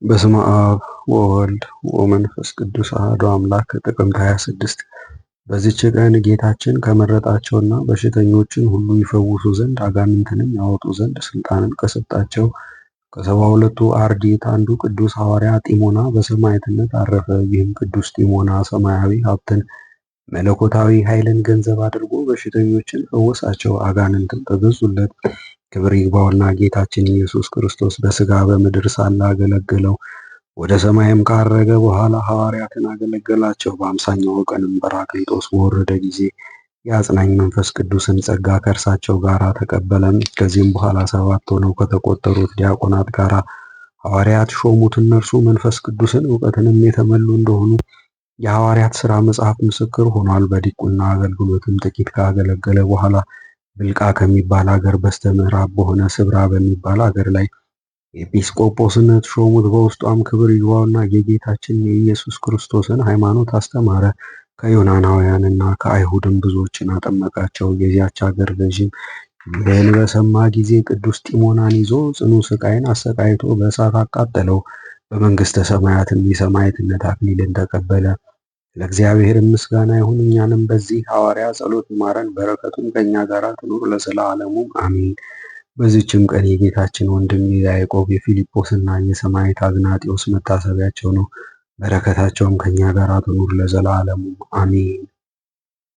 በስመ አብ ወወልድ ወመንፈስ ቅዱስ አሐዱ አምላክ። ጥቅምት 26 በዚች ቀን ጌታችን ከመረጣቸውና በሽተኞችን ሁሉ ይፈውሱ ዘንድ አጋንንትንም ያወጡ ዘንድ ስልጣንን ከሰጣቸው ከ72ቱ አርድእት አንዱ ቅዱስ ሐዋርያ ጢሞና በሰማዕትነት አረፈ። ይህም ቅዱስ ጢሞና ሰማያዊ ሀብትን መለኮታዊ ኃይልን ገንዘብ አድርጎ በሽተኞችን ፈወሳቸው፣ አጋንንትን ተገዙለት። ክብር ይግባውና ጌታችን ኢየሱስ ክርስቶስ በሥጋ በምድር ሳለ አገለገለው። ወደ ሰማይም ካረገ በኋላ ሐዋርያትን አገለገላቸው። በአምሳኛው ቀንም ጰራቅሊጦስ በወረደ ጊዜ የአጽናኝ መንፈስ ቅዱስን ጸጋ ከእርሳቸው ጋር ተቀበለም። ከዚህም በኋላ 7 ሆነው ከተቆጠሩት ዲያቆናት ጋር ሐዋርያት ሾሙት። እነርሱ መንፈስ ቅዱስን እውቀትንም የተመሉ እንደሆኑ የሐዋርያት ሥራ መጽሐፍ ምስክር ሆኗል። በዲቁና አገልግሎትም ጥቂት ካገለገለ በኋላ ብልቃ ከሚባል አገር በስተ ምዕራብ በሆነ ስብራ በሚባል አገር ላይ ኤጲስቆጶስነት ሾሙት። በውስጧም ክብር ይግባውና የጌታችን የኢየሱስ ክርስቶስን ሃይማኖት አስተማረ። ከዮናናውያንና ከአይሁድም ብዙዎችን አጠመቃቸው። የዚያች አገር ገዥም ይህን በሰማ ጊዜ ቅዱስ ጢሞናን ይዞ ጽኑ ስቃይን አሰቃይቶ በእሳት አቃጠለው። በመንግሥተ ሰማያትም የሰማዕትነት አክሊልን ተቀበለ። ለእግዚአብሔር ምስጋና ይሁን። እኛንም በዚህ ሐዋርያ ጸሎት ይማረን፣ በረከቱም ከእኛ ጋር ትኑር ለዘላለሙ አሜን። በዚችም ቀን የጌታችን ወንድም ያዕቆብ የፊልጶስና የሰማዕት አግናጢዮስ መታሰቢያቸው ነው። በረከታቸውም ከእኛ ጋር ትኑር ለዘላለሙ አሜን።